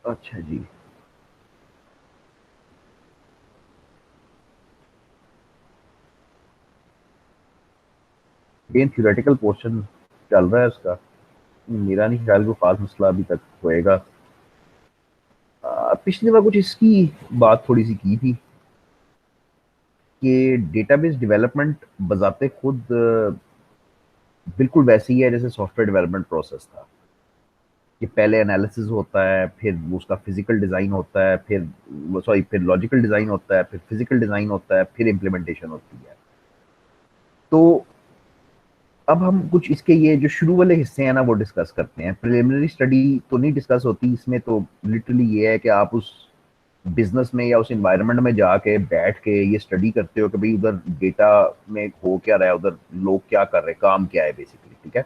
अच्छा जी। ये theoretical portion चल रहा है उसका। मेरा नहीं ख्याल कोई खास मसला अभी तक होएगा। पिछली बार कुछ इसकी बात थोड़ी सी की थी कि डेटाबेस डेवलपमेंट बजाते खुद बिल्कुल वैसे ही है जैसे सॉफ्टवेयर डेवलपमेंट प्रोसेस था, कि पहले एनालिसिस होता है, फिर उसका फिजिकल डिजाइन होता है, फिर सॉरी फिर लॉजिकल डिजाइन होता है, फिर फिजिकल डिजाइन होता है, फिर इम्प्लीमेंटेशन होती है। तो अब हम कुछ इसके ये जो शुरू वाले हिस्से हैं ना वो डिस्कस करते हैं। प्रिलिमिनरी स्टडी तो नहीं डिस्कस होती इसमें, तो लिटरली ये है कि आप उस बिजनेस में या उस एनवायरनमेंट में जाके बैठ के ये स्टडी करते हो कि भाई उधर डेटा में हो क्या रहा है, उधर लोग क्या कर रहे हैं, काम क्या है बेसिकली। ठीक है।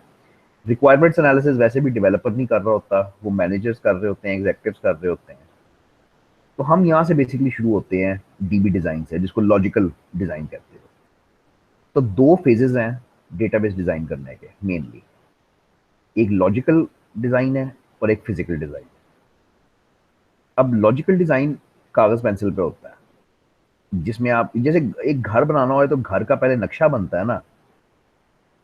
रिक्वायरमेंट्स एनालिसिस वैसे भी डेवलपर नहीं कर रहा होता, वो मैनेजर्स कर रहे होते हैं, एग्जेक्टिव्स कर रहे होते हैं। तो हम यहाँ से बेसिकली शुरू होते हैं डीबी डिजाइन से, जिसको लॉजिकल डिजाइन कहते हो। तो दो फेजेस हैं डेटाबेस डिजाइन करने के मेनली। एक लॉजिकल डिजाइन है और एक फिजिकल डिजाइन। अब लॉजिकल डिजाइन कागज पेंसिल पे होता है, जिसमें आप जैसे एक घर बनाना हो तो घर का पहले नक्शा बनता है ना।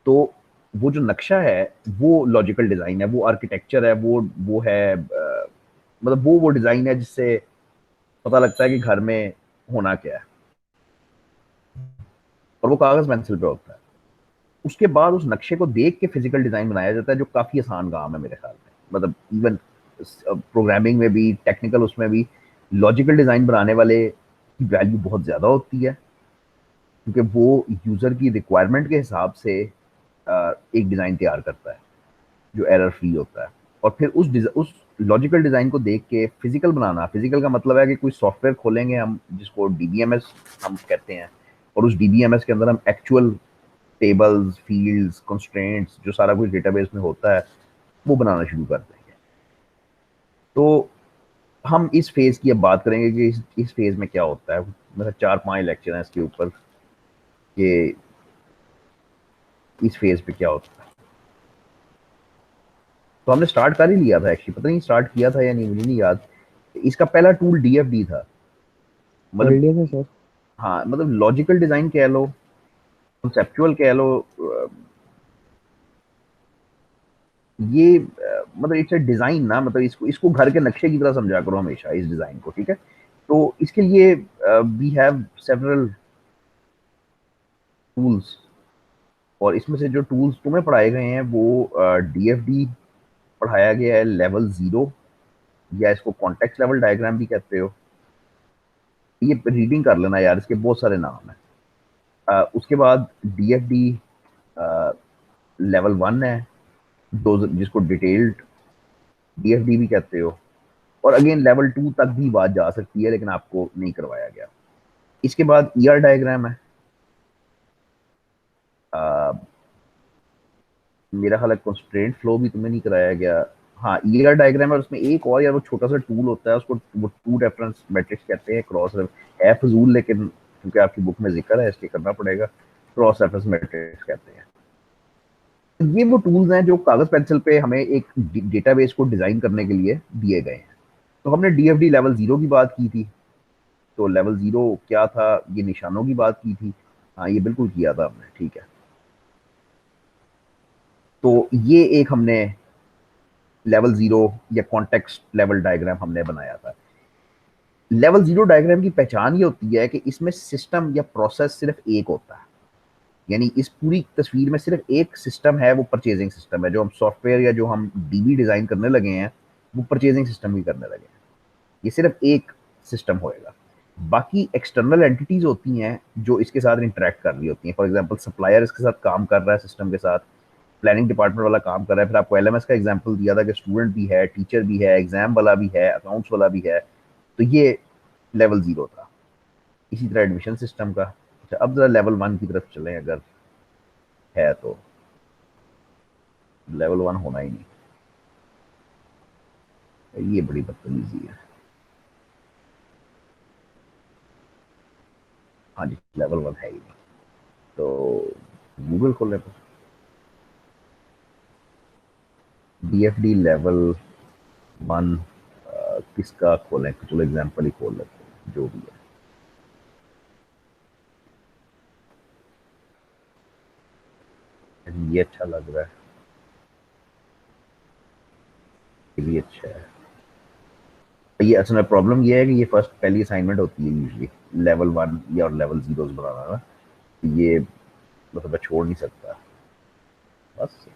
तो वो जो नक्शा है वो लॉजिकल डिजाइन है, वो आर्किटेक्चर है, वो है मतलब वो डिजाइन है जिससे पता लगता है कि घर में होना क्या है। और वो कागज पेंसिल पे होता है। उसके बाद उस नक्शे को देख के फिजिकल डिजाइन बनाया जाता है, जो काफी आसान काम है मेरे ख्याल में। मतलब इवन प्रोग्रामिंग में भी, टेक्निकल उसमें भी, लॉजिकल डिजाइन बनाने वाले की वैल्यू बहुत ज्यादा होती है, क्योंकि वो यूजर की रिक्वायरमेंट के हिसाब से एक डिजाइन तैयार करता है जो एरर फ्री होता है। और फिर उस लॉजिकल डिजाइन को देख के फिजिकल बनाना, फिजिकल का मतलब है कि कोई सॉफ्टवेयर खोलेंगे हम जिसको डीबीएमएस हम कहते हैं, और उस डीबीएमएस के अंदर हम एक्चुअल टेबल्स, फील्ड्स, कंस्ट्रेंट्स, जो सारा कुछ डेटाबेस में होता है, वो बनाना शुरू कर देंगे। तो हम इस फेज की अब बात करेंगे कि इस फेज में क्या होता है। मतलब 4-5 लेक्चर हैं इसके ऊपर कि इस फेज पे क्या होता है। तो हमने स्टार्ट कर ही लिया था एक्चुअली, पता नहीं स्टार्ट किया था या नहीं, मुझे नहीं याद। इसका पहला टूल डीएफडी था। कर मतलब लिए थे सर। हाँ, मतलब लॉजिकल डिजाइन कह लो, कंसेप्चुअल कह लो, ये मतलब इट्स डिजाइन ना, मतलब इसको इसको घर के नक्शे की तरह समझा करो हमेशा इस डिजाइन को। ठीक है। तो इसके लिए वी हैव सेवरल टूल्स, और इसमें से जो टूल्स तुम्हें पढ़ाए गए हैं वो डीएफडी पढ़ाया गया है लेवल 0, या इसको कॉन्टेक्स्ट लेवल डायग्राम भी कहते हो। ये रीडिंग कर लेना यार, इसके बहुत सारे नाम हैं। उसके बाद डीएफडी लेवल 1 है, जो जिसको डिटेल्ड डीएफडी भी कहते हो। और अगेन लेवल 2 तक भी बात जा सकती है, लेकिन आपको नहीं करवाया गया। इसके बाद ईआर डायग्राम है। आ, मेरा ख्याल है कंस्ट्रेंट फ्लो भी तुम्हें नहीं कराया गया। हाँ, ईआर डायग्राम है, और उसमें एक और यार वो छोटा सा टूल होता है, उसको वो टू रेफरेंस मैट्रिक्स कहते हैं। क्रॉस है फजूल, लेकिन क्योंकि आपकी बुक में जिक्र है इसलिए करना पड़ेगा। क्रॉस रेफरेंस मैट्रिक्स कहते हैं। ये वो टूल्स हैं जो कागज पेंसिल पे हमें एक डेटाबेस को डिजाइन करने के लिए दिए गए हैं। तो हमने डीएफडी लेवल 0 की बात की थी। तो लेवल 0 क्या था, ये निशानों की बात की थी। हाँ, ये बिल्कुल किया था हमने। ठीक है। तो ये एक हमने लेवल 0 या कॉन्टेक्स्ट लेवल डायग्राम हमने बनाया था। लेवल 0 डायग्राम की पहचान ये होती है कि इसमें सिस्टम या प्रोसेस सिर्फ एक होता है। यानी इस पूरी तस्वीर में सिर्फ एक सिस्टम है, वो परचेजिंग सिस्टम है। जो हम सॉफ्टवेयर या जो हम डीबी डिजाइन करने लगे हैं, वो परचेजिंग सिस्टम ही करने लगे हैं। ये सिर्फ एक सिस्टम होएगा। बाकी एक्सटर्नल एंटिटीज होती हैं जो इसके साथ इंटरेक्ट कर रही होती हैं। फॉर एग्जांपल सप्लायर इसके साथ काम कर रहा है सिस्टम के साथ, प्लानिंग डिपार्टमेंट वाला काम कर रहा है। फिर आपको एलएमएस का एग्जांपल दिया था कि स्टूडेंट भी है, टीचर भी है, एग्जाम वाला भी है, अकाउंट्स वाला भी है। तो ये लेवल 0 था। इसी तरह एडमिशन सिस्टम का। अच्छा, अब जरा लेवल 1 की तरफ चलें अगर है तो। लेवल 1 होना ही नहीं, ये बड़ी बदतमीजी है। हाँ जी, लेवल 1 है ही नहीं। तो गूगल खोलें तो डीएफडी लेवल 1 किसका खोलें, चलो एग्जांपल ही खोल लेते हैं, जो भी है। ये अच्छा लग रहा है, ये भी अच्छा है। ये असल में प्रॉब्लम ये है कि ये फर्स्ट पहली असाइनमेंट होती है यूजली, लेवल 1 या और लेवल 0 बनाना ना, ये मतलब मैं छोड़ नहीं सकता बस।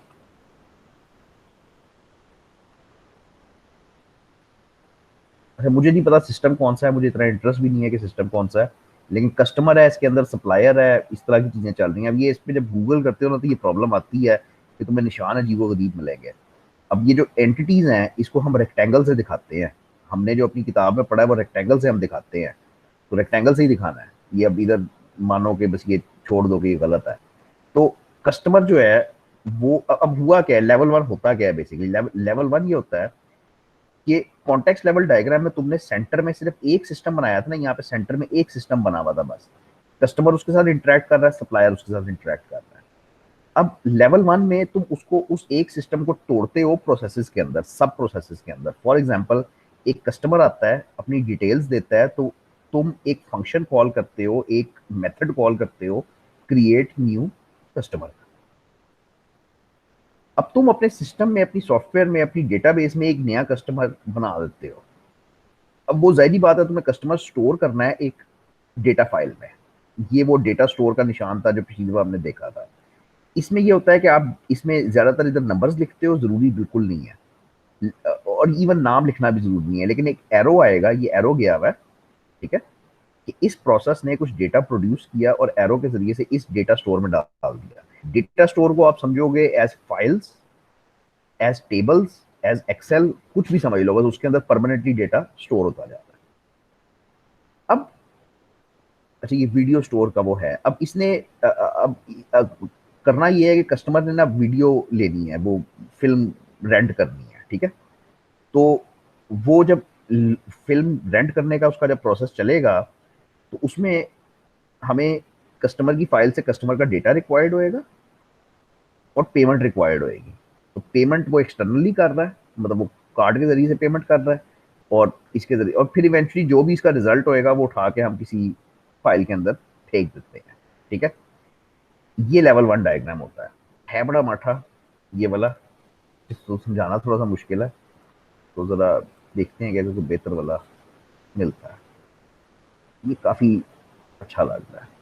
अच्छा, मुझे नहीं पता सिस्टम कौन सा है, मुझे इतना इंटरेस्ट भी नहीं है कि सिस्टम कौन सा है, लेकिन कस्टमर है इसके अंदर, सप्लायर है, इस तरह की चीजें चल रही हैं। अब ये इस पे जब गूगल करते हो ना, तो ये प्रॉब्लम आती है कि तुम्हें निशान अजीबो गरीब मिलेंगे। अब ये जो एंटिटीज हैं, इसको हम रेक्टेंगल से दिखाते हैं, हमने जो अपनी किताब में पढ़ा है वो रेक्टेंगल से हम दिखाते हैं, तो रेक्टेंगल से ही दिखाना है। ये अब इधर मानो कि बस ये छोड़ दो कि ये गलत है। तो कस्टमर जो है वो अब हुआ क्या है, लेवल 1 होता क्या है बेसिकली, लेवल 1 ये होता है कि कॉन्टेक्स्ट लेवल डायग्राम में तुमने सेंटर में सिर्फ एक सिस्टम बनाया था ना, यहाँ पे सेंटर में एक सिस्टम बना हुआ था बस, कस्टमर उसके साथ इंटरेक्ट कर रहा है, सप्लायर उसके साथ इंटरेक्ट कर रहा है। अब लेवल 1 में तुम उसको उस एक सिस्टम को तोड़ते हो प्रोसेसेस के अंदर, सब प्रोसेसेस के अंदर। फॉर एग्जांपल, एक कस्टमर आता है, अपनी डिटेल्स देता है, तो तुम एक फंक्शन कॉल करते हो, एक मेथड कॉल करते हो, क्रिएट न्यू कस्टमर। अब तुम अपने सिस्टम में, अपनी सॉफ्टवेयर में, अपनी डेटाबेस में एक नया कस्टमर बना देते हो। अब वो जाहिर बात है, तुम्हें कस्टमर स्टोर करना है एक डेटा फाइल में। ये वो डेटा स्टोर का निशान था जो पिछली बार हमने देखा था। इसमें ये होता है कि आप इसमें ज्यादातर इधर नंबर्स लिखते हो, जरूरी बिल्कुल नहीं है, और इवन नाम लिखना भी जरूरी नहीं है, लेकिन एक एरो आएगा, ये एरो गया हुआ है, ठीक है, कि इस प्रोसेस ने कुछ डेटा प्रोड्यूस किया और एरो के जरिए से इस डेटा स्टोर में डाल दिया। डेटा स्टोर को आप समझोगे as files, as tables, as Excel, कुछ भी समझ लो, बस उसके अंदर परमानेंटली डेटा स्टोर होता जाता है। अब अच्छा, ये वीडियो स्टोर का वो है। अब इसने अब करना ये है कि कस्टमर ने ना वीडियो लेनी है, वो फिल्म रेंट करनी है, ठीक है। तो वो जब फिल्म रेंट करने का उसका जब प्रोसेस चलेगा, तो उसमें हमें कस्टमर की फाइल से कस्टमर का डेटा रिक्वायर्ड होएगा और पेमेंट रिक्वायर्ड होएगी। तो पेमेंट वो एक्सटर्नली कर रहा है, मतलब वो कार्ड के जरिए से पेमेंट कर रहा है, और इसके जरिए, और फिर इवेंचुअली जो भी इसका रिजल्ट होएगा वो उठा के हम किसी फाइल के अंदर फेंक देते हैं, ठीक है। ये लेवल 1 डायग्राम होता है बड़ा माठा ये वाला, इसको समझाना थोड़ा सा मुश्किल है, तो जरा देखते हैं कि अगर कोई बेहतर वाला मिलता है। ये काफी अच्छा लग रहा है।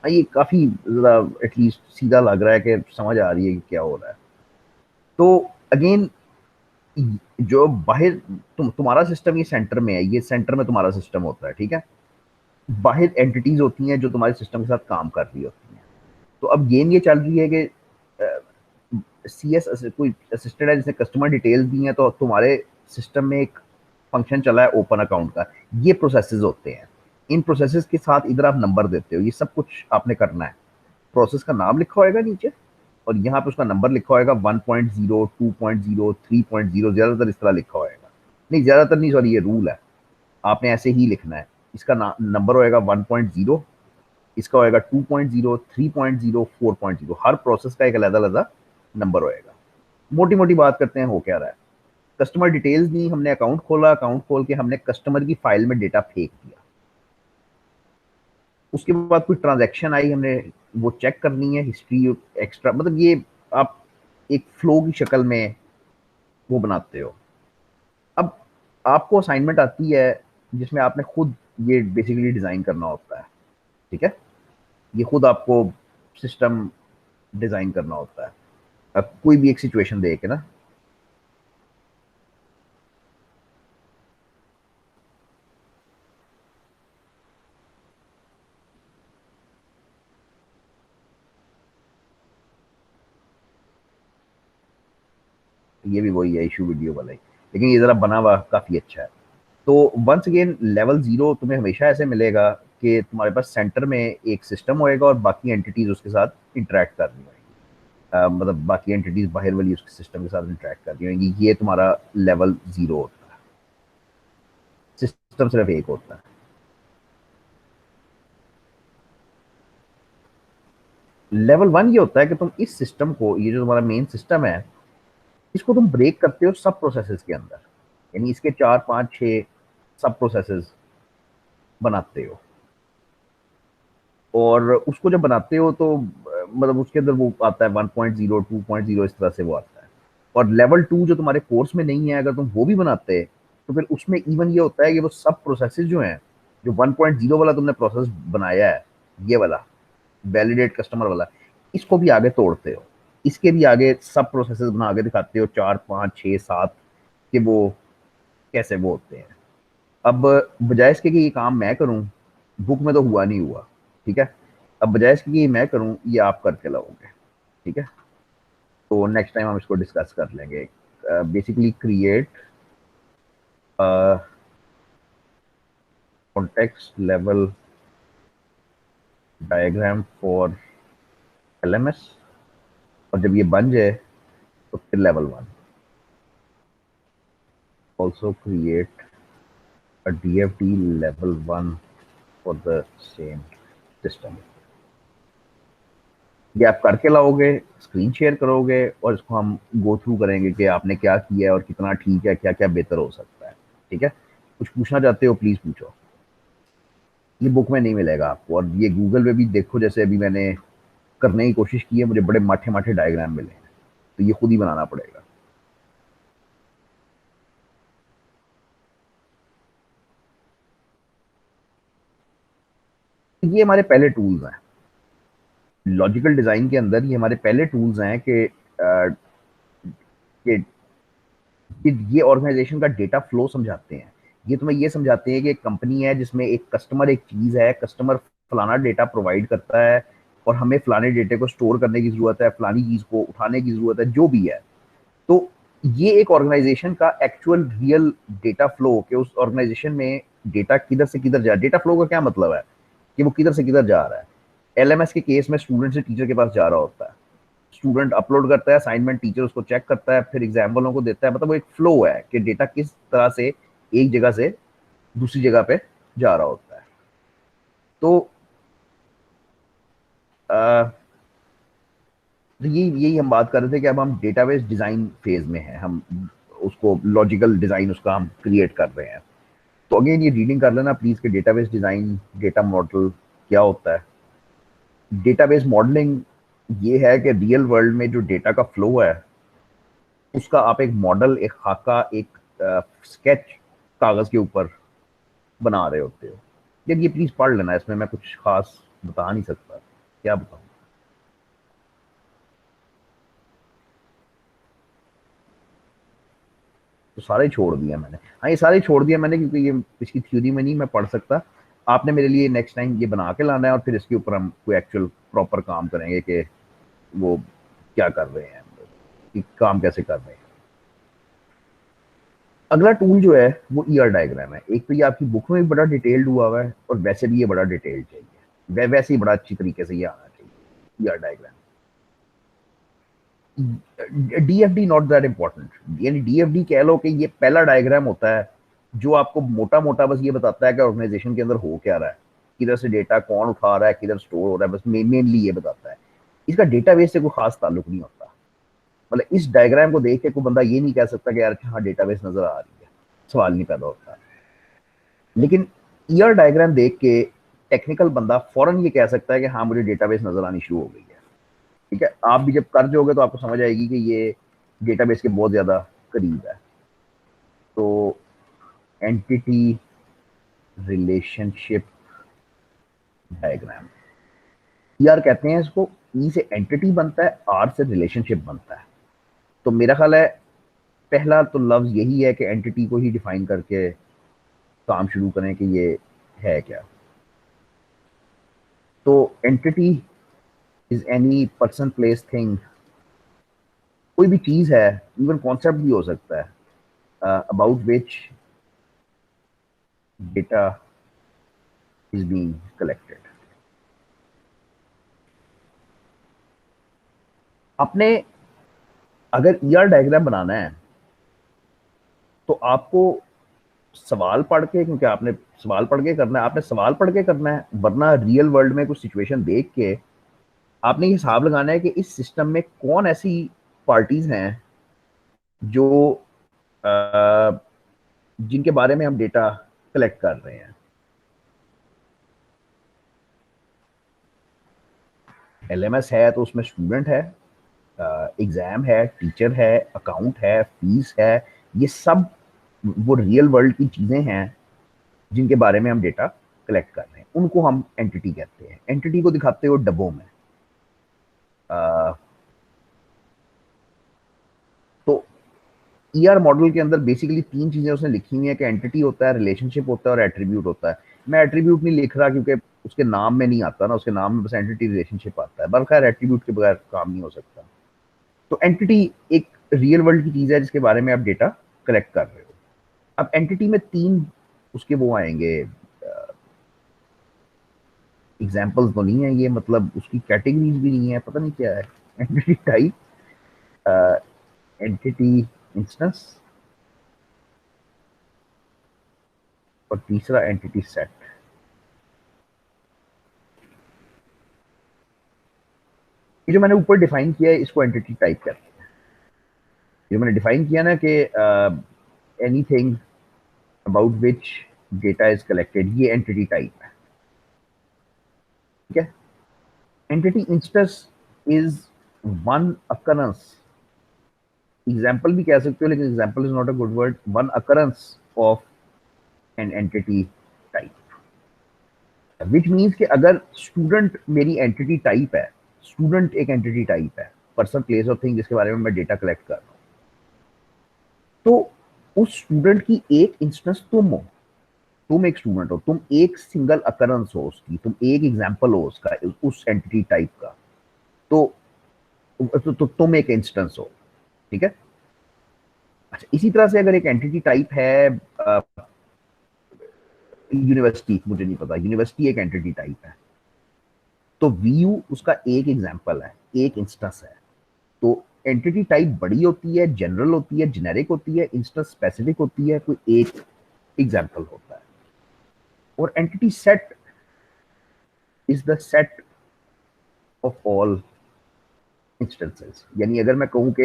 ये काफी जरा एटलीस्ट सीधा लग रहा है कि समझ आ रही है कि क्या हो रहा है। तो अगेन, जो बाहर तुम्हारा सिस्टम, ये सेंटर में है, ये सेंटर में तुम्हारा सिस्टम होता है, ठीक है। बाहर एंटिटीज होती हैं जो तुम्हारे सिस्टम के साथ काम कर रही होती हैं। तो अब गेम ये चल रही है कि सी एस कोई असिस्टेंट है जिसने कस्टमर डिटेल्स दी हैं, तो तुम्हारे सिस्टम में एक फंक्शन चला है ओपन अकाउंट का। ये प्रोसेसेस होते हैं, इन प्रोसेसेस के साथ इधर आप नंबर देते हो, ये सब कुछ आपने करना है। प्रोसेस का नाम लिखा होएगा नीचे, और यहाँ पे उसका नंबर लिखा होएगा 1.0, 2.0, 3.0, ज्यादातर इस तरह लिखा होएगा। नहीं, ज्यादातर नहीं, सॉरी, ये रूल है, आपने ऐसे ही लिखना है। इसका नंबर होएगा 1.0, इसका होएगा 2.0, 3.0, 4.0, हर प्रोसेस का एक अलग अलग नंबर होएगा। मोटी मोटी बात करते हैं, हो क्या रहा है। कस्टमर डिटेल्स दी, हमने अकाउंट खोला, अकाउंट खोल के हमने कस्टमर की फाइल में डेटा फेंक दिया। उसके बाद कोई ट्रांजैक्शन आई, हमने वो चेक करनी है, हिस्ट्री एक्स्ट्रा, मतलब ये आप एक फ्लो की शक्ल में वो बनाते हो। अब आपको असाइनमेंट आती है जिसमें आपने खुद ये बेसिकली डिजाइन करना होता है, ठीक है। ये खुद आपको सिस्टम डिजाइन करना होता है। अब कोई भी एक सिचुएशन दे के ना, ये भी वही है, इशू वीडियो वाला ही, लेकिन ये जरा बना हुआ काफी अच्छा है। तो वंस अगेन, लेवल 0 तुम्हें हमेशा ऐसे मिलेगा कि तुम्हारे पास सेंटर में एक सिस्टम होएगा और बाकी एंटिटीज उसके साथ इंटरेक्ट कर रही होंगी। मतलब बाकी एंटिटीज बाहर वाली उसके सिस्टम के साथ इंटरेक्ट कर रही होंगी। ये तुम्हारा लेवल 0 होता है, सिस्टम सिर्फ एक होता है। लेवल वन ये होता है कि तुम इस सिस्टम को, ये जो तुम्हारा मेन सिस्टम है, इसको तुम ब्रेक करते हो सब प्रोसेसेस के अंदर, यानी इसके 4 5 6 सब प्रोसेसेस बनाते हो। और उसको जब बनाते हो तो मतलब उसके अंदर वो आता है 1.0 2.0, इस तरह से वो आता है। और लेवल टू जो तुम्हारे कोर्स में नहीं है, अगर तुम वो भी बनाते तो फिर उसमें इवन ये होता है कि वो सब प्रोसेसेस जो हैं, जो 1.0 वाला तुमने प्रोसेस बनाया है, ये वाला वैलिडेट कस्टमर वाला, इसको भी आगे तोड़ते हो, इसके भी आगे सब प्रोसेसेस बना के दिखाते हो, 4 5 6 7, कि वो कैसे वो होते हैं। अब बजाय इसके कि ये काम मैं करूं, बुक में तो हुआ नहीं हुआ, ठीक है, अब बजाय इसके कि ये मैं करूं, ये आप करके लाओगे, ठीक है। तो नेक्स्ट टाइम हम इसको डिस्कस कर लेंगे। Basically create context level diagram for LMS, और जब ये बन जाए तो फिर level one. Also create a DFD level one for the same system. ये आप करके लाओगे, स्क्रीन शेयर करोगे, और इसको हम गो थ्रू करेंगे कि आपने क्या किया है और कितना ठीक है, क्या क्या बेहतर हो सकता है, ठीक है। कुछ पूछना चाहते हो प्लीज पूछो। ये बुक में नहीं मिलेगा आपको, और ये गूगल पे भी देखो, जैसे अभी मैंने करने की कोशिश की है, मुझे बड़े माठे माठे डायग्राम मिले हैं, तो ये खुद ही बनाना पड़ेगा। ये हमारे पहले टूल्स हैं लॉजिकल डिजाइन के अंदर, ये हमारे पहले टूल्स हैं कि ये ऑर्गेनाइजेशन का डेटा फ्लो समझाते हैं। ये तुम्हें ये समझाते हैं कि एक कंपनी है जिसमें एक कस्टमर एक चीज है, कस्टमर फलाना डेटा प्रोवाइड करता है, और हमें फलाने डेटे को स्टोर करने की जरूरत है, फलानी चीज को उठाने की जरूरत है, जो भी है। तो ये एक ऑर्गेनाइजेशन का एक्चुअल रियल डेटा फ्लो, कि उस ऑर्गेनाइजेशन में डेटा किधर से किधर जा, डेटा फ्लो का क्या मतलब है कि वो किधर से किधर जा रहा है। एलएमएस के केस में स्टूडेंट से टीचर के पास जा रहा होता है, स्टूडेंट अपलोड करता है असाइनमेंट, टीचर उसको चेक करता है, फिर एग्जाम वालों को देता है, मतलब वो एक फ्लो है कि डेटा किस तरह से एक जगह से दूसरी जगह पे जा रहा होता है। तो आ, तो यही हम बात कर रहे थे कि अब हम डेटाबेस डिजाइन फेज में हैं, हम उसको लॉजिकल डिजाइन उसका हम क्रिएट कर रहे हैं। तो अगेन ये रीडिंग कर लेना प्लीज कि डेटाबेस डिजाइन, डेटा मॉडल क्या होता है। डेटाबेस मॉडलिंग ये है कि रियल वर्ल्ड में जो डेटा का फ्लो है, उसका आप एक मॉडल, एक खाका, एक स्केच कागज के ऊपर बना रहे होते हो। यार ये प्लीज पढ़ लेना, इसमें मैं कुछ खास बता नहीं सकता, क्या बताऊं। तो सारे छोड़ दिया मैंने, हाँ ये सारे छोड़ दिया मैंने, क्योंकि ये इसकी थ्योरी में नहीं मैं पढ़ सकता। आपने मेरे लिए नेक्स्ट टाइम ये बना के लाना है, और फिर इसके ऊपर हम कोई एक्चुअल प्रॉपर काम करेंगे कि वो क्या कर रहे हैं, कि काम कैसे कर रहे हैं। अगला टूल जो है वो ईआर डायग्राम है। एक तो ये आपकी बुक में भी बड़ा डिटेल्ड हुआ है, और वैसे भी ये बड़ा डिटेल्ड चाहिए, वैसे ही बड़ा अच्छी तरीके से ये आना चाहिए ER diagram. DFD not that important, यानी डीएफडी कह लो कि ये पहला डायग्राम होता है जो आपको मोटा मोटा बस ये बताता है कि ऑर्गेनाइजेशन के अंदर हो क्या रहा है, किधर से डेटा कौन उठा रहा है, किधर स्टोर हो रहा है, बस मेनली ये बताता है। इसका डेटाबेस से कोई खास ताल्लुक नहीं होता। मतलब इस डायग्राम को देख के कोई बंदा ये नहीं कह सकता कि यार हाँ डेटाबेस नजर आ रही है, सवाल नहीं पैदा होता। लेकिन ईयर डायग्राम देख के टेक्निकल बंदा फौरन ये कह सकता है कि हाँ मुझे डेटाबेस नजर आनी शुरू हो गई है, ठीक है। आप भी जब कर जाओगे तो आपको समझ आएगी कि ये डेटाबेस के बहुत ज्यादा करीब है। तो एंटिटी रिलेशनशिप डायग्राम, यार कहते हैं इसको, ई से एंटिटी बनता है, आर से रिलेशनशिप बनता है। तो मेरा ख्याल है पहला तो लफ्ज यही है कि एंटिटी को ही डिफाइन करके काम शुरू करें कि ये है क्या। तो entity is any person place thing, कोई भी चीज है, इवन कॉन्सेप्ट भी हो सकता है, about which data is being collected. आपने अगर ईआर डायग्राम बनाना है तो आपको सवाल पढ़ के, क्योंकि आपने सवाल पढ़ के करना है, आपने सवाल पढ़ के करना है, वरना रियल वर्ल्ड में कुछ सिचुएशन देख के आपने ये हिसाब लगाना है कि इस सिस्टम में कौन ऐसी पार्टीज हैं जो अ, जिनके बारे में हम डेटा कलेक्ट कर रहे हैं। एलएमएस है तो उसमें स्टूडेंट है, एग्जाम है, टीचर है, अकाउंट है, फीस है। ये सब वो रियल वर्ल्ड की चीजें हैं जिनके बारे में हम डेटा कलेक्ट कर रहे हैं, उनको हम एंटिटी कहते हैं। एंटिटी को दिखाते हो डब्बों में। अ, तो ईआर मॉडल के अंदर बेसिकली तीन चीजें उसने लिखी हुई है कि एंटिटी होता है, रिलेशनशिप होता है और एट्रीब्यूट होता है। मैं एट्रीब्यूट नहीं लिख रहा क्योंकि उसके नाम में नहीं आता ना, उसके नाम में बस एंटिटी रिलेशनशिप आता है, बल्कि एट्रीब्यूट के बगैर काम नहीं हो सकता। तो एंटिटी एक रियल वर्ल्ड की चीज है जिसके बारे में आप डेटा कलेक्ट कर रहे हो। अब एंटिटी में तीन उसके वो आएंगे, एग्जाम्पल्स तो नहीं है ये, मतलब उसकी कैटेगरीज भी नहीं है, पता नहीं क्या है। एंटिटी टाइप, एंटिटी इंस्टेंस, और तीसरा एंटिटी सेट। ये जो मैंने ऊपर डिफाइन किया है इसको एंटिटी टाइप कहते हैं। जो मैंने डिफाइन किया ना कि anything about which data is collected, ये एंटिटी टाइप है। ठीक है। Entity instance is one occurrence, example भी कह सकते हो लेकिन example is not a good word, one occurrence of an entity type. Which means कि अगर स्टूडेंट मेरी एंटिटी टाइप है, स्टूडेंट एक एंटिटी टाइप है, पर्सन प्लेस और थिंग जिसके बारे में मैं डेटा कलेक्ट कर रहा हूँ, तो उस स्टूडेंट की एक इंस्टेंस तुम हो। तुम एक स्टूडेंट हो, तुम एक सिंगल अकरेंस हो उसकी, तुम एक एग्जाम्पल हो उसका, उस एंटिटी टाइप का। तो, तुम एक इंस्टेंस हो। ठीक है। अच्छा, इसी तरह से अगर एक एंटिटी टाइप है यूनिवर्सिटी, मुझे नहीं पता, यूनिवर्सिटी एक एंटिटी टाइप है, तो वीयू उसका एक एग्जाम्पल है, एक इंस्टेंस है। तो एंटिटी टाइप बड़ी होती है, जनरल होती है, जेनेरिक होती है, इंस्टेंस स्पेसिफिक होती है, कोई एक एग्जाम्पल होता है। और entity set is the set of all instances. यानी अगर मैं कहूँ कि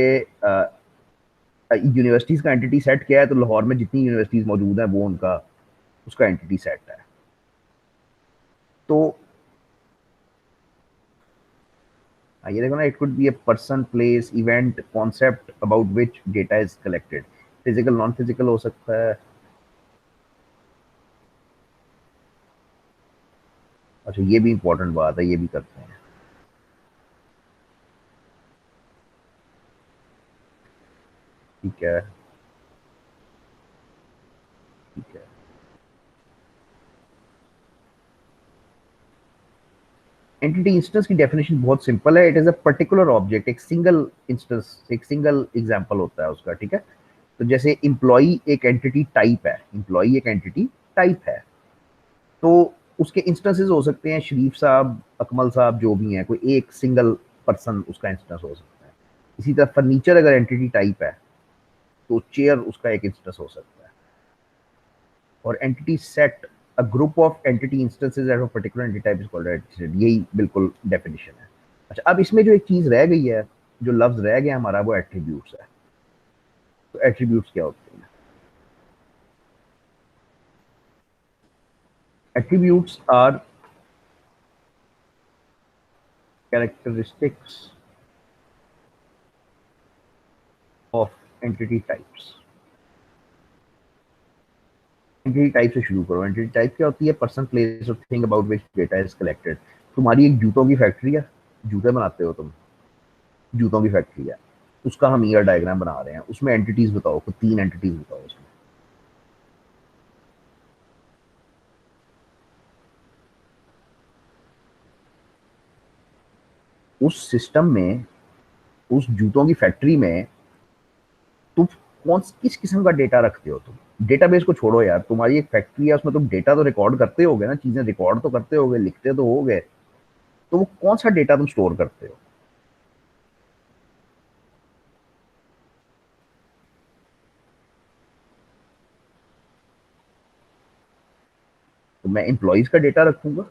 यूनिवर्सिटीज का एंटिटी सेट क्या है, तो लाहौर में जितनी यूनिवर्सिटीज मौजूद हैं वो उनका उसका एंटिटी सेट है। तो ये देखो ना, it could be a person, place, event, concept about which data is collected. Physical, non physical हो सकता है। अच्छा, ये भी इंपॉर्टेंट बात है, ये भी करते हैं। ठीक है। ठीक है। एंटिटी इंस्टेंस की डेफिनेशन बहुत सिंपल है, it is a particular object, एक सिंगल इंस्टेंस, एक सिंगल एग्जांपल होता है उसका। ठीक है। तो जैसे इम्प्लॉई एक एंटिटी टाइप है, इम्प्लॉई एक एंटिटी टाइप है, तो उसके इंस्टेंसेस हो सकते हैं शरीफ साहब, अकमल साहब, जो भी हैं, कोई एक सिंगल पर्सन उसका इंस्टेंस हो सकता है। इसी तरह फर्नीचर अगर एंटिटी टाइप है तो चेयर उसका एक इंस्टेंस हो सकता है। और entity set, a group of entity instances at a particular entity type is called entity set. यही बिल्कुल डेफिनेशन है। अच्छा, अब इसमें जो एक चीज रह गई है, जो लफ्ज रह गया हमारा, वो एट्रीब्यूट्स है। तो एट्रीब्यूट्स क्या होते हैं? Attributes are characteristics of entity types. Entity type से शुरू करो। एंटिटी टाइप क्या होती है? पर्सन, प्लेस और thing about which data is collected. तुम्हारी एक जूतों की फैक्ट्री है, जूते बनाते हो तुम, जूतों की फैक्ट्री है, उसका हम ईयर डायग्राम बना रहे हैं, उसमें एंटिटीज बताओ, तो तीन एंटिटीज बताओ उसमें। उस सिस्टम में, उस जूतों की फैक्ट्री में तुम किस किस्म का डेटा रखते हो? तुम डेटाबेस को छोड़ो यार, तुम्हारी एक फैक्ट्री है, उसमें तुम डेटा तो रिकॉर्ड करते होगे ना, चीजें रिकॉर्ड तो करते होगे, लिखते तो होगे, तो वो कौन सा डेटा तुम स्टोर करते हो? तो मैं एम्प्लॉयज का डेटा रखूंगा,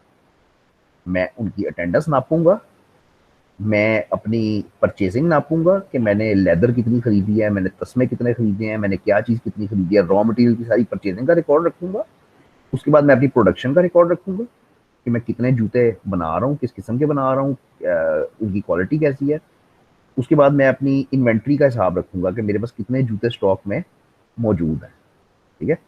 मैं उनकी अटेंडेंस नापूंगा, मैं अपनी परचेजिंग नापूंगा कि मैंने लेदर कितनी खरीदी है, मैंने तस्मे कितने खरीदे हैं, मैंने क्या चीज़ कितनी खरीदी है, रॉ मटेरियल की सारी परचेजिंग का रिकॉर्ड रखूंगा। उसके बाद मैं अपनी प्रोडक्शन का रिकॉर्ड रखूंगा कि मैं कितने जूते बना रहा हूँ, किस किस्म के बना रहा हूँ, उनकी क्वालिटी कैसी है। उसके बाद मैं अपनी इन्वेंट्री का हिसाब रखूंगा कि मेरे पास कितने जूते स्टॉक में मौजूद हैं। ठीक है।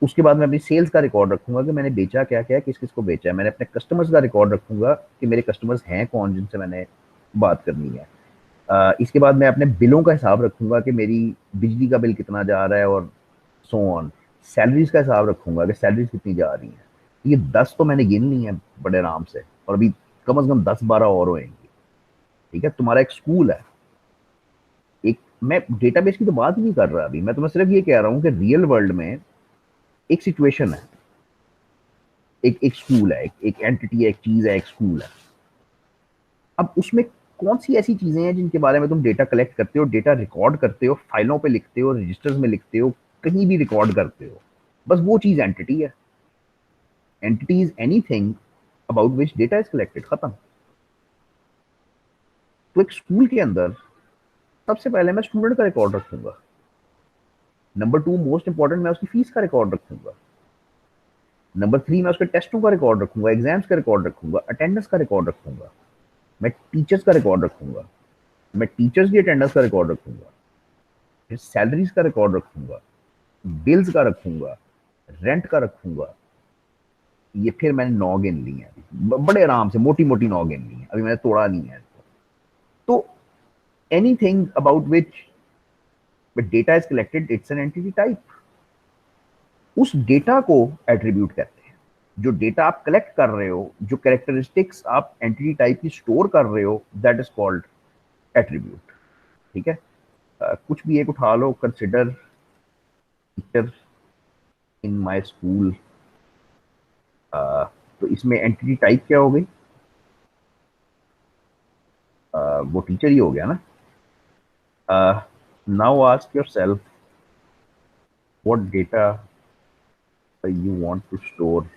उसके बाद मैं अपनी सेल्स का रिकॉर्ड रखूंगा कि मैंने बेचा क्या क्या है, किस किस को बेचा है। मैंने अपने कस्टमर्स का रिकॉर्ड रखूंगा कि मेरे कस्टमर्स हैं कौन, जिनसे मैंने बात करनी है। इसके बाद मैं अपने बिलों का हिसाब रखूंगा कि मेरी बिजली का बिल कितना जा रहा है और सो ऑन। सैलरीज का हिसाब रखूंगा कि सैलरीज कितनी जा रही हैं। ये 10 तो मैंने गिन ली है बड़े आराम से, और अभी कम से कम 10-12 और होएंगी। ठीक है। तुम्हारा एक स्कूल है, एक, मैं डेटाबेस की तो बात ही नहीं कर रहा अभी, मैं तुम्हें सिर्फ ये कह रहा हूँ कि रियल वर्ल्ड में एक सिचुएशन है, एक एक स्कूल है, एक एंटिटी है, एक चीज है, एक स्कूल है। अब उसमें कौन सी ऐसी चीजें हैं जिनके बारे में तुम डेटा कलेक्ट करते हो, डेटा रिकॉर्ड करते हो, फाइलों पे लिखते हो, रजिस्टर्स में लिखते हो, कहीं भी रिकॉर्ड करते हो। बस वो चीज एंटिटी है। Entity is anything about which data is collected, खत्म। तो एक स्कूल के अंदर सबसे पहले मैं स्टूडेंट का रिकॉर्ड रखूंगा। नंबर 2 मोस्ट इंपॉर्टेंट, मैं उसकी फीस का रिकॉर्ड रखूंगा। नंबर 3 मैं उसके टेस्टों का रिकॉर्ड रखूंगा, एग्जाम्स का रिकॉर्ड रखूंगा, अटेंडेंस का रिकॉर्ड रखूंगा। मैं टीचर्स का रिकॉर्ड रखूंगा, मैं टीचर्स की अटेंडेंस का रिकॉर्ड रखूंगा, फिर सैलरीज का रिकॉर्ड रखूंगा, बिल्स का रखूंगा, रेंट का रखूंगा। ये फिर मैंने 9 गिन ली हैं, बड़े आराम से मोटी मोटी 9 गिन ली हैं, अभी मैंने तोड़ा नहीं है। तो anything about which data is collected, it's an entity type. उस डेटा को एट्रीब्यूट कहते हैं। जो डेटा आप कलेक्ट कर रहे हो, जो कैरेक्टरिस्टिक्स आप एंटिटी टाइप की स्टोर कर रहे हो, दैट इज कॉल्ड एट्रीब्यूट। ठीक है। कुछ भी एक उठा लो, consider teacher in my school. तो इसमें एंटिटी टाइप क्या हो गई? वो टीचर ही हो गया ना। Now ask yourself what data you want to store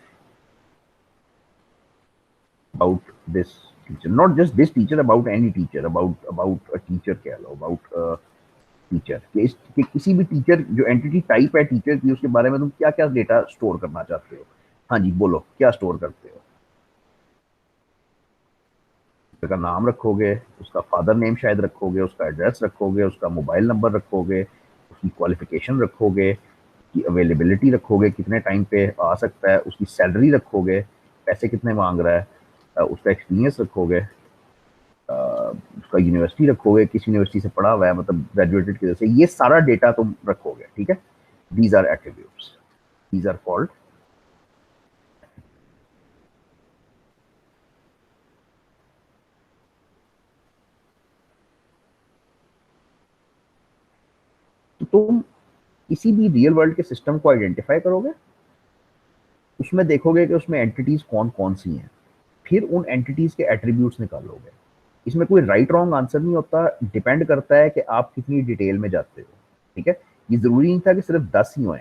about this teacher, not just this teacher, about any teacher, about a teacher कह लो, about a टीचर कि किसी भी टीचर जो एंटिटी टाइप है टीचर की, उसके बारे में तुम क्या क्या डेटा स्टोर करना चाहते हो। हाँ जी बोलो, क्या स्टोर करते हो? उसका नाम रखोगे, उसका फादर नेम शायद रखोगे, उसका एड्रेस रखोगे, उसका मोबाइल नंबर रखोगे, उसकी क्वालिफिकेशन रखोगे, की अवेलेबिलिटी रखोगे, कितने टाइम पे आ सकता है, उसकी सैलरी रखोगे, पैसे कितने मांग रहा है, उसका एक्सपीरियंस रखोगे, उसका यूनिवर्सिटी रखोगे, किस यूनिवर्सिटी से पढ़ा हुआ है, मतलब ग्रेजुएटेड की से, ये सारा डेटा तुम रखोगे। ठीक है। These are attributes, these are called. तो तुम किसी भी रियल वर्ल्ड के सिस्टम को आइडेंटिफाई करोगे, उसमें देखोगे कि उसमें एंटिटीज कौन कौन सी हैं, फिर उन एंटिटीज के एट्रीब्यूट्स निकालोगे। इसमें कोई राइट रॉन्ग आंसर नहीं होता, डिपेंड करता है कि आप कितनी डिटेल में जाते हो। ठीक है। ये जरूरी नहीं था कि सिर्फ 10 ही हों।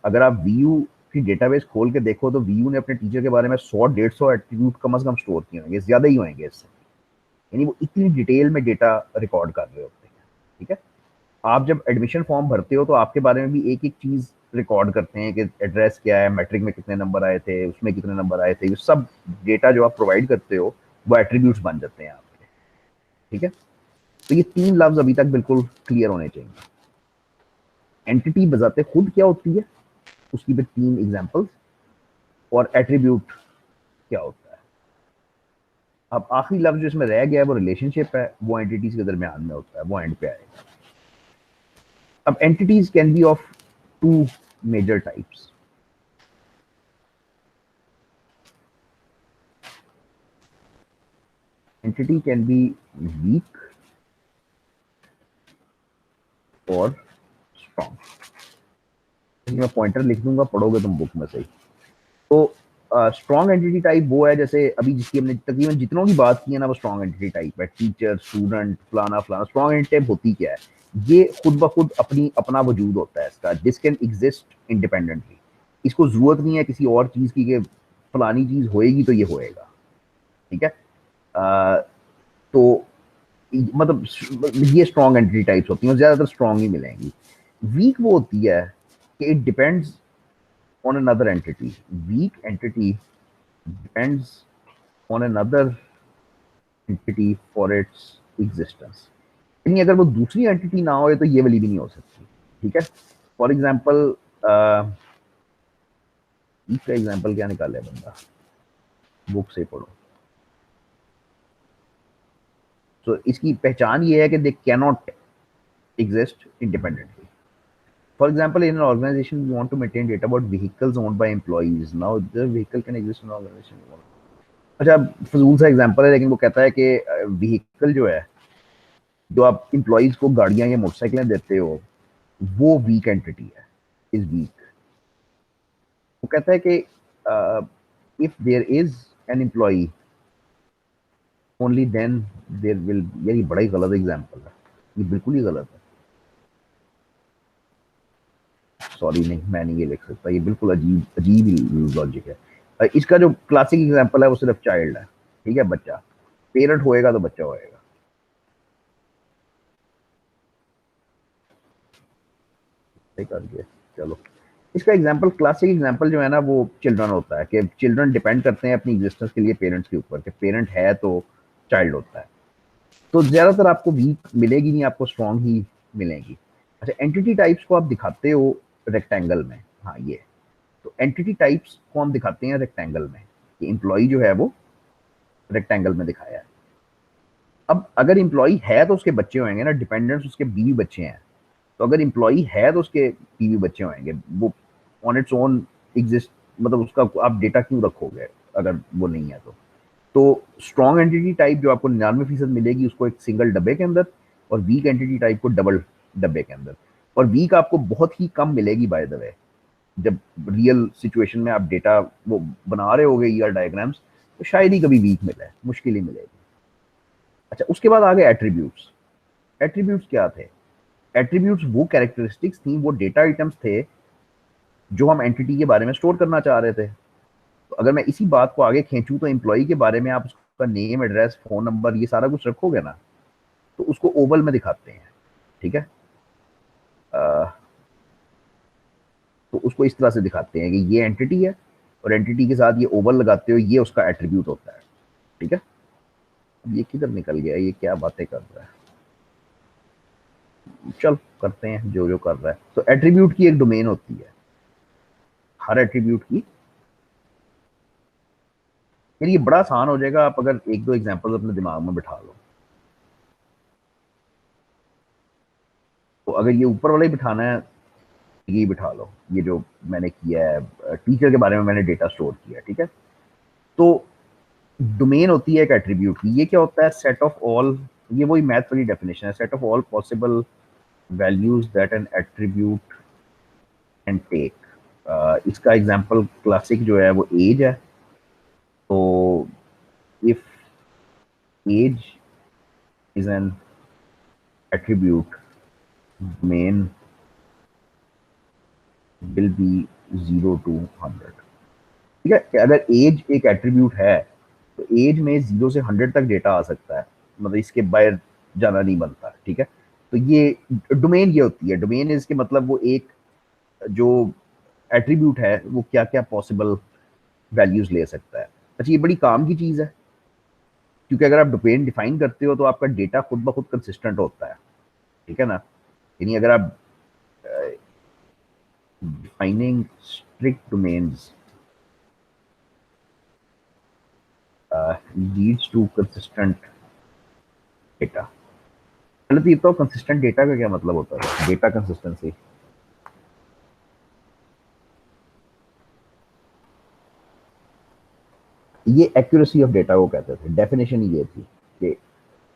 अगर आप वीयू की डेटाबेस खोल के देखो तो वीयू ने अपने टीचर के बारे में 100-150 एट्रीब्यूट कम से कम स्टोर किए होंगे, ज्यादा ही होंगे इससे। यानी वो इतनी डिटेल में डेटा रिकॉर्ड कर रहे होते हैं। ठीक है। आप जब एडमिशन फॉर्म भरते हो तो आपके बारे में भी एक एक चीज रिकॉर्ड करते हैं कि एड्रेस क्या है, मैट्रिक में कितने नंबर आए थे, उसमें कितने नंबर आए थे। ये सब डेटा जो आप प्रोवाइड करते हो वो एट्रीब्यूट्स बन जाते हैं आपके। ठीक है। तो ये 3 लफ्ज अभी तक बिल्कुल क्लियर होने चाहिए। एंटिटी बजाते खुद क्या होती है, उसकी भी 3 एग्जांपल्स, और एट्रीब्यूट क्या होता है। अब आखिरी लफ्ज जो इसमें रह गया है वो रिलेशनशिप है, वो एंटिटीज के दरमियान में होता है, वो एंड पे आएगा। अब entities can be of 2 major types. Entity can be weak और स्ट्रॉन्ग। मैं पॉइंटर लिख दूंगा, पढ़ोगे तुम बुक में से ही। तो स्ट्रॉन्ग एंटिटी टाइप वो है, जैसे अभी जिसकी हमने तकरीबन जितनों की बात की है ना, वो स्ट्रॉन्ग एंटिटी टाइप है। टीचर, स्टूडेंट, फलाना फलाना। स्ट्रॉन्ग एंटिटी टाइप होती क्या है? ये खुद ब खुद अपनी अपना वजूद होता है इसका। This can exist independently. इसको जरूरत नहीं है किसी और चीज की कि फलानी चीज होएगी तो ये होएगा। ठीक है। तो मतलब ये स्ट्रॉन्ग एंटिटी टाइप्स होती हैं, ज़्यादातर स्ट्रॉन्ग ही मिलेंगी। वीक वो होती है कि it depends on another entity. Weak entity depends on another entity for its existence. यानी अगर वो दूसरी एंटिटी ना हो तो ये वाली भी नहीं हो सकती। ठीक है, फॉर एग्जाम्पल इसका एग्जाम्पल क्या निकाले बंदा, बुक से पढ़ो। तो इसकी पहचान ये है कि they cannot exist independently. For example, in an organization, we want to maintain data about vehicles owned by employees. Now, the vehicle can exist in an organization. अच्छा, फजूल सा एग्जांपल है, लेकिन वो कहता है कि व्हीकल जो है, जो आप एम्प्लॉइज को गाड़ियां या मोटरसाइकिलें देते हो, वो वीक एंटिटी है, इज वीक। वो कहता है कि if there is an employee only then there will. यार ये बड़ा ही गलत एग्जांपल है, ये बिल्कुल ही गलत है। सॉरी, नहीं मैं नहीं ये लिख सकता, ये बिल्कुल अजीब अजीब लॉजिक है। इसका जो क्लासिक एग्जांपल है वो सिर्फ चाइल्ड है। ठीक है, बच्चा, पेरेंट होएगा तो बच्चा होएगा। ठीक है, चलो इसका एग्जांपल, क्लासिक एग्जांपल जो है ना, वो चिल्ड्रन होता है कि चिल्ड्रन डिपेंड करते हैं अपनी एग्जिस्टेंस के लिए पेरेंट्स के ऊपर, कि पेरेंट है तो चाइल्ड होता है। तो ज्यादातर आपको वीक मिलेगी नहीं, आपको स्ट्रॉन्ग ही मिलेंगी। अच्छा, एंटिटी टाइप्स को आप दिखाते हो रेक्टेंगल में। हाँ, ये तो एंटिटी टाइप्स को हम दिखाते हैं रेक्टेंगल में, कि एम्प्लॉय जो है वो रेक्टेंगल में दिखाया है। अब अगर एम्प्लॉय है तो उसके बच्चे होंगे ना, डिपेंडेंट्स उसके बीवी बच्चे हैं। तो अगर एम्प्लॉय है तो उसके बीवी बच्चे होंगे, वो ऑन इट्स ओन एग्जिस्ट। मतलब उसका आप डेटा क्यों रखोगे अगर वो नहीं है तो स्ट्रॉन्ग एंटिटी टाइप जो आपको 99% मिलेगी, उसको एक सिंगल डब्बे के अंदर, और वीक एंटिटी टाइप को डबल डब्बे के अंदर। और वीक आपको बहुत ही कम मिलेगी बाय द वे। जब रियल सिचुएशन में आप डेटा वो बना रहे होगे ईआर डायग्राम्स, तो शायद ही कभी वीक मिले, मुश्किल ही मिलेगी। अच्छा, उसके बाद आ गए एट्रीब्यूट्स। एट्रीब्यूट्स क्या थे? एट्रीब्यूट्स वो कैरेक्टरिस्टिक्स थी, वो डेटा आइटम्स थे जो हम एंटिटी के बारे में स्टोर करना चाह रहे थे। तो अगर मैं इसी बात को आगे खींचूं तो एम्प्लॉय के बारे में आप उसका नेम, एड्रेस, फोन नंबर, ये सारा कुछ रखोगे ना, तो उसको ओवल में दिखाते हैं। ठीक है, तो उसको इस तरह से दिखाते हैं कि ये एंटिटी है, और एंटिटी के साथ ये ओवल लगाते हो, ये उसका एट्रीब्यूट होता है। ठीक है, अब ये किधर निकल गया, ये क्या बातें कर रहा है। चल करते हैं जो जो कर रहा है। तो एट्रीब्यूट की एक डोमेन होती है, हर एट्रीब्यूट की। फिर ये बड़ा आसान हो जाएगा आप अगर एक दो एग्जांपल्स अपने दिमाग में बिठा लो। तो अगर ये ऊपर वाला ही बिठाना है, ये बिठा लो, ये जो मैंने किया है, टीचर के बारे में मैंने डेटा स्टोर किया। ठीक है, तो डोमेन होती है एक एट्रीब्यूट की। ये क्या होता है? सेट ऑफ ऑल, ये वही मैथ वाली डेफिनेशन है, set of all possible values that an attribute can take. इसका एग्जांपल क्लासिक जो है वो एज है। तो if age is an attribute, domain will be 0 to 100। ठीक है, कि अगर एज एक एट्रीब्यूट है तो एज में 0 से 100 तक डेटा आ सकता है, मतलब इसके बाहर जाना नहीं बनता। ठीक है, तो ये डोमेन ये होती है। डोमेन इसके मतलब वो एक जो एट्रीब्यूट है वो क्या क्या पॉसिबल वैल्यूज ले सकता है। अच्छा, ये बड़ी काम की चीज है, क्योंकि अगर आप डोमेन डिफाइन करते हो तो आपका डेटा खुद ब खुद कंसिस्टेंट होता है। ठीक है ना, यानी अगर आप defining strict domains leads to consistent data। पहले तो ये तो कंसिस्टेंट डेटा का क्या मतलब होता है? डेटा कंसिस्टेंसी, ये एक्यूरेसी ऑफ डेटा को कहते थे। डेफिनेशन ये थी कि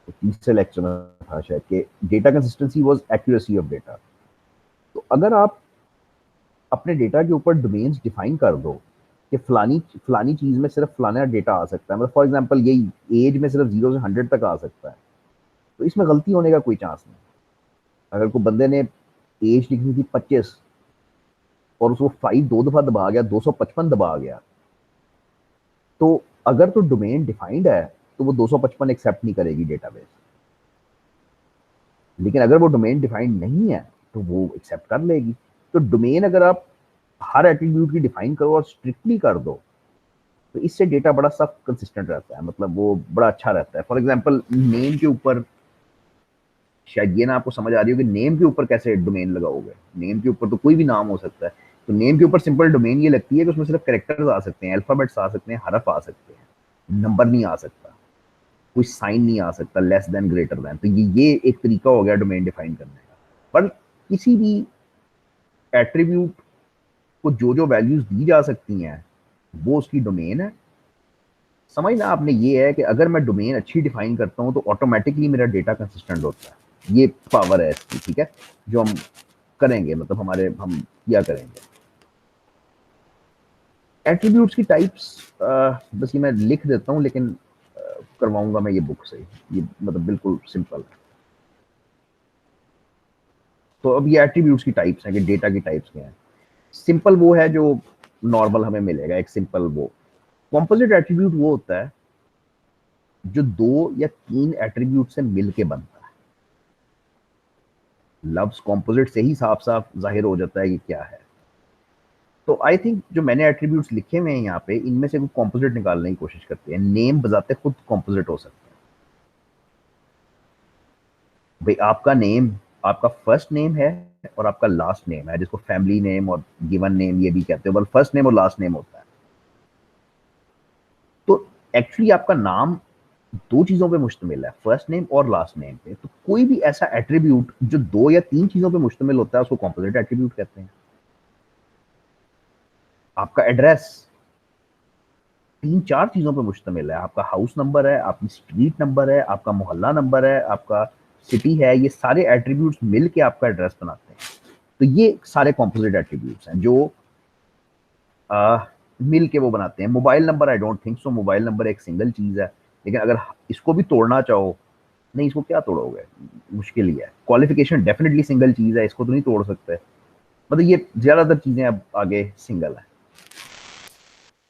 तीसरे लेक्चर में था शायद, कि data consistency was accuracy of data. तो अगर आप अपने डेटा के ऊपर डोमेन्स डिफाइन कर दो कि फलानी फलानी चीज में सिर्फ फलाना डेटा आ सकता है, मतलब फॉर एग्जांपल यही एज में सिर्फ 0 से 100 तक आ सकता है, तो इसमें गलती होने का कोई चांस नहीं। अगर कोई बंदे ने एज लिखी थी 25 और उसको 5 दो दफा दबा गया, 255 दबा गया, तो अगर तो डोमेन डिफाइंड है तो वो 255 एक्सेप्ट नहीं करेगी डेटाबेस। लेकिन अगर वो डोमेन डिफाइंड नहीं है तो वो एक्सेप्ट कर लेगी। तो डोमेन अगर आप हर एट्रीब्यूट की डिफाइन करो और स्ट्रिक्टली कर दो तो इससे डेटा बड़ा सब कंसिस्टेंट रहता है, मतलब वो बड़ा अच्छा रहता है। फॉर एग्जाम्पल नेम के ऊपर, शायद ये ना आपको समझ आ रही हो कि नेम के ऊपर कैसे डोमेन लगाओगे। नेम के ऊपर तो कोई भी नाम हो सकता है, तो नेम के ऊपर सिंपल डोमेन ये लगती है कि उसमें सिर्फ कैरेक्टर्स आ सकते हैं, अल्फाबेट्स आ सकते हैं, हरफ आ सकते हैं, नंबर नहीं आ सकता, कोई साइन नहीं आ सकता, लेस देन ग्रेटर देन। तो ये एक तरीका हो गया डोमेन डिफाइन करने का। पर किसी भी एट्रीब्यूट को जो जो वैल्यूज दी जा सकती हैं वो उसकी डोमेन है। समझना आपने ये है कि अगर मैं डोमेन अच्छी डिफाइन करता हूं तो ऑटोमेटिकली मेरा डेटा कंसिस्टेंट होता है। ये पावर है इसकी, ठीक है, जो हम करेंगे, मतलब हम क्या करेंगे। एट्रीब्यूट्स की टाइप्स बस ये मैं लिख देता हूं, लेकिन करवाऊंगा मैं ये बुक से, ये मतलब बिल्कुल सिंपल है। तो अब ये एट्रीब्यूट्स की टाइप्स हैं कि डेटा की टाइप्स क्या है। सिंपल वो है जो नॉर्मल हमें मिलेगा, एक सिंपल वो। कॉम्पोजिट एट्रीब्यूट वो होता है जो 2 या 3 एट्रीब्यूट से मिलके बनता है। लफ्ज कॉम्पोजिट से ही साफ साफ जाहिर हो जाता है कि क्या है। तो आई थिंक जो मैंने एट्रीब्यूट्स लिखे हुए हैं यहाँ पे, इनमें से कोई कॉम्पोजिट निकालने की कोशिश करते हैं। नेम बजाते खुद कॉम्पोजिट हो सकता है। भाई आपका नेम, आपका फर्स्ट नेम है और आपका लास्ट नेम है, जिसको फैमिली नेम और गिवन नेम ये भी कहते हैं, बल फर्स्ट नेम और लास्ट नेम होता है। तो एक्चुअली आपका नाम 2 चीजों पे मुश्तमिल है, फर्स्ट नेम और लास्ट नेम पे। तो कोई भी ऐसा एट्रीब्यूट जो 2 या 3 चीजों पे मुश्तमिल होता है उसको कॉम्पोजिट एट्रीब्यूट कहते हैं। आपका एड्रेस 3-4 चीजों पे मुश्तमिल है, आपका हाउस नंबर है, आपकी स्ट्रीट नंबर है, आपका मोहल्ला नंबर है, आपका सिटी है। ये सारे एट्रीब्यूट्स मिल के आपका एड्रेस बनाते हैं। तो ये सारे कॉम्पोजिट एट्रीब्यूट्स हैं जो मिल के वो बनाते हैं। Mobile number I don't think so, mobile number एक सिंगल चीज है। लेकिन अगर इसको भी तोड़ना चाहो, नहीं इसको क्या तोड़ोगे, मुश्किल ही है। क्वालिफिकेशन डेफिनेटली सिंगल चीज है, इसको तो नहीं तोड़ सकते। मतलब ये ज्यादातर चीजें अब आगे सिंगल है।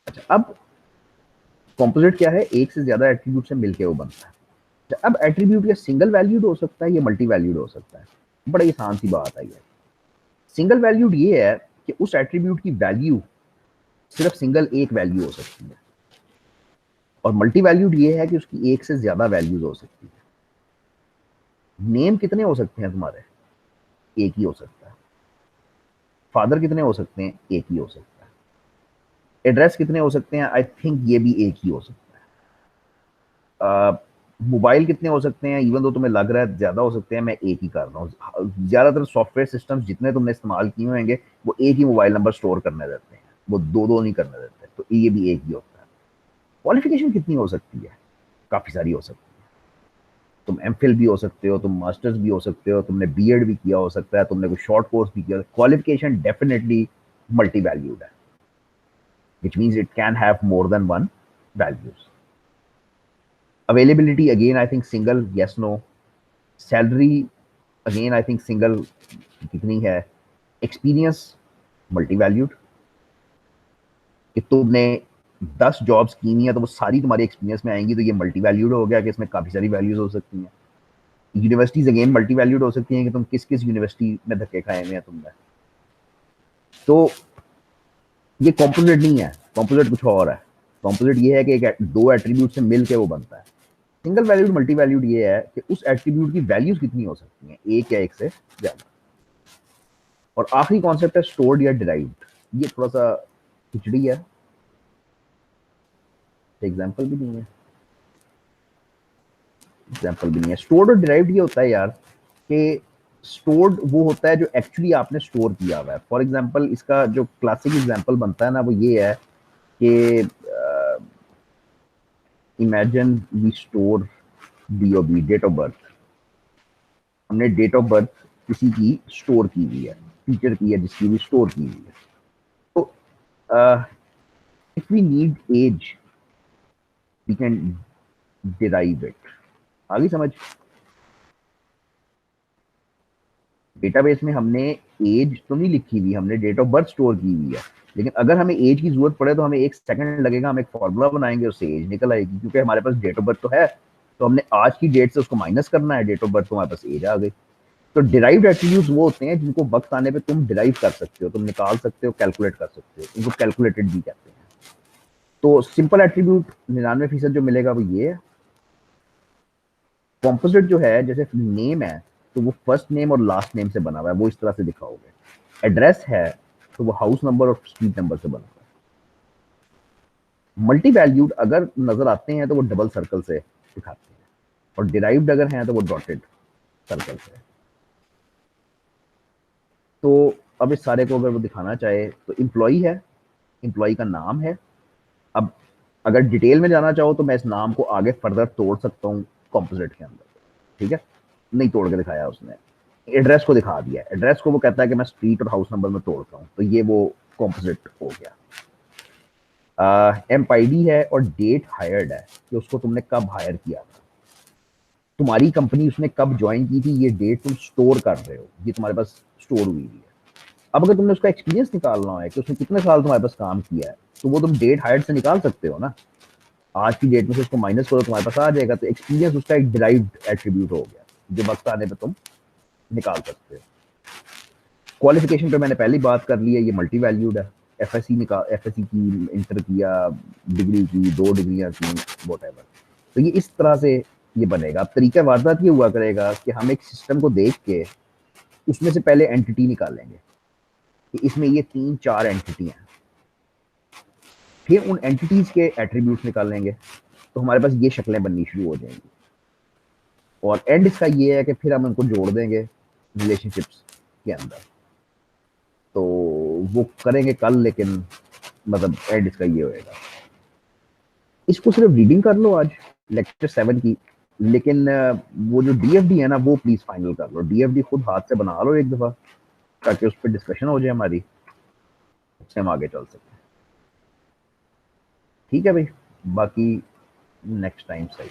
अच्छा, अब कॉम्पोजिट क्या है, एक से ज्यादा एट्रीब्यूट से मिलके वो बनता है। अच्छा, अब एट्रीब्यूट या सिंगल वैल्यूड हो सकता है या मल्टी वैल्यूड हो सकता है। बड़ा आसान सी बात है ये। सिंगल वैल्यूड ये है कि उस एट्रीब्यूट की वैल्यू सिर्फ सिंगल एक वैल्यू हो सकती है, और मल्टी वैल्यूड ये है कि उसकी एक से ज्यादा वैल्यूज हो सकती है। नेम कितने हो सकते हैं तुम्हारे, एक ही हो सकता है। फादर कितने हो सकते हैं, एक ही हो सकता है। एड्रेस कितने हो सकते हैं, आई थिंक ये भी एक ही हो सकता है। मोबाइल कितने हो सकते हैं, इवन तो तुम्हें लग रहा है ज्यादा हो सकते हैं, मैं एक ही कर रहा हूँ। ज्यादातर सॉफ्टवेयर सिस्टम्स जितने तुमने इस्तेमाल किए होंगे वो एक ही मोबाइल नंबर स्टोर करने देते हैं, वो दो दो नहीं करने देते। तो ये भी एक ही होता है। क्वालिफिकेशन कितनी हो सकती है, काफी सारी हो सकती है। तुम एमफिल भी हो सकते हो, तुम मास्टर्स भी हो सकते हो, तुमने बीएड भी किया हो सकता है, तुमने कोई शॉर्ट कोर्स भी किया। क्वालिफिकेशन डेफिनेटली मल्टी वैल्यूड है, which means it can have more than one values. Availability again I think single, yes no. Salary again I think single, कितनी है। Experience multi valued, कि तुमने 10 जॉब्स की हुई है तो वो सारी तुम्हारी एक्सपीरियंस में आएंगी, तो ये मल्टी वैल्यूड हो गया कि इसमें काफी सारी वैल्यूज हो सकती हैं। यूनिवर्सिटीज अगेन मल्टी वैल्यूड हो सकती हैं कि तुम किस किस यूनिवर्सिटी में धक्के खाए हुए हैं तुमने। तो ये कॉम्पोजिट नहीं है, कॉम्पोजिट कुछ और है। कॉम्पोजिट ये है कि एक दो एट्रीब्यूट से मिल के वो बनता है। सिंगल वैल्यूड मल्टी वैल्यूड ये है कि उस एट्रीब्यूट की वैल्यूज कितनी हो सकती हैं, एक या एक से ज्यादा। और आखिरी कॉन्सेप्ट है स्टोर्ड या डिराइव्ड। ये थोड़ा सा खिचड़ी है, एग्जाम्पल भी नहीं है। एग्जाम्पल भी नहीं है। स्टोर्ड और डिराइव्ड ये होता है यार कि स्टोर्ड वो होता है जो एक्चुअली आपने स्टोर किया हुआ है। फॉर एग्जाम्पल इसका जो क्लासिक एग्जाम्पल बनता है ना वो ये है कि imagine we store DOB, date of birth. हमने डेट ऑफ बर्थ किसी की स्टोर की हुई है, टीचर की है जिसकी भी स्टोर की हुई है। तो if we need age we can derive it. आगे समझ। डेटाबेस में हमने एज तो नहीं लिखी हुई, हमने डेट ऑफ बर्थ स्टोर की हुई है, लेकिन अगर हमें एज की जरूरत पड़े तो हमें 1 सेकंड लगेगा, हम एक फॉर्मूला बनाएंगे, उससे एज निकल आएगी, क्योंकि हमारे पास डेट ऑफ बर्थ तो है, तो हमने आज की डेट से उसको माइनस करना है, डेट ऑफ बर्थ तो हमारे पास एज आ गई। तो डिराइव्ड एट्रीब्यूट्स वो होते हैं जिनको वक्त आने पे तुम डिराइव कर सकते हो, तुम निकाल सकते हो, कैलकुलेट कर सकते हो, इनको कैलकुलेटेड भी कहते हैं। तो सिंपल एट्रीब्यूट 99% जो मिलेगा वो ये है। कॉम्पोजिट जो है, जैसे नेम है तो वो फर्स्ट नेम और लास्ट नेम से बना हुआ है, वो इस तरह से दिखाओगे। एड्रेस है तो वो हाउस नंबर और स्ट्रीट नंबर से बना हुआ है। मल्टी वैल्यूड अगर नजर आते हैं तो वो डबल सर्कल से दिखाते हैं, और डिराइव्ड अगर हैं तो वो डॉटेड सर्कल से। तो अब इस सारे को अगर वो दिखाना चाहे तो एम्प्लॉई है, एम्प्लॉई का नाम है। अब अगर डिटेल में जाना चाहो तो मैं इस नाम को आगे फर्दर तोड़ सकता हूँ कॉम्पोजिट के अंदर, ठीक है, नहीं तोड़ के दिखाया उसने। एड्रेस को दिखा दिया, एड्रेस को वो कहता है कि मैं स्ट्रीट और हाउस नंबर में तोड़ता हूँ, तो ये वो कॉम्पोजिट हो गया। एम्पाईडी है और डेट हायर्ड है कि उसको तुमने कब हायर किया था, तुम्हारी कंपनी उसने कब ज्वाइन की थी, ये डेट तुम स्टोर कर रहे हो, ये तुम्हारे पास स्टोर हुई है। अब अगर तुमने उसका एक्सपीरियंस निकालना है कि उसने कितने साल तुम्हारे पास काम किया है, तो वो तुम डेट हायर्ड से निकाल सकते हो ना, आज की डेट में से उसको माइनस करो, तुम्हारे पास आ जाएगा। तो एक्सपीरियंस उसका एक डिराइव्ड एट्रीब्यूट हो गया जो वक्त आने पे तुम निकाल सकते हो। क्वालिफिकेशन पे मैंने पहली बात कर ली है, ये मल्टी वैल्यूड है। एफएससी निकाल, एफएससी की, इंटर किया, डिग्री की, 2 डिग्रियां की, वॉट। तो ये इस तरह से ये बनेगा। अब तरीका वारदात ये हुआ करेगा कि हम एक सिस्टम को देख के उसमें से पहले एंटिटी निकालेंगे कि इसमें ये 3-4 एंटिटी हैं, फिर उन एंटिटीज के एट्रीब्यूट्स निकालेंगे, तो हमारे पास ये शक्लें बननी शुरू हो जाएंगी। और एंड इसका ये है कि फिर हम उनको जोड़ देंगे रिलेशनशिप्स के अंदर। तो वो करेंगे कल, लेकिन मतलब एंड इसका ये होएगा। इसको सिर्फ रीडिंग कर लो आज लेक्चर 7 की, लेकिन वो जो डीएफडी है ना वो प्लीज फाइनल कर लो, डीएफडी खुद हाथ से बना लो एक दफा, ताकि उस पर डिस्कशन हो जाए हमारी, उससे हम आगे चल सकते हैं। ठीक है भाई, बाकी नेक्स्ट टाइम सही।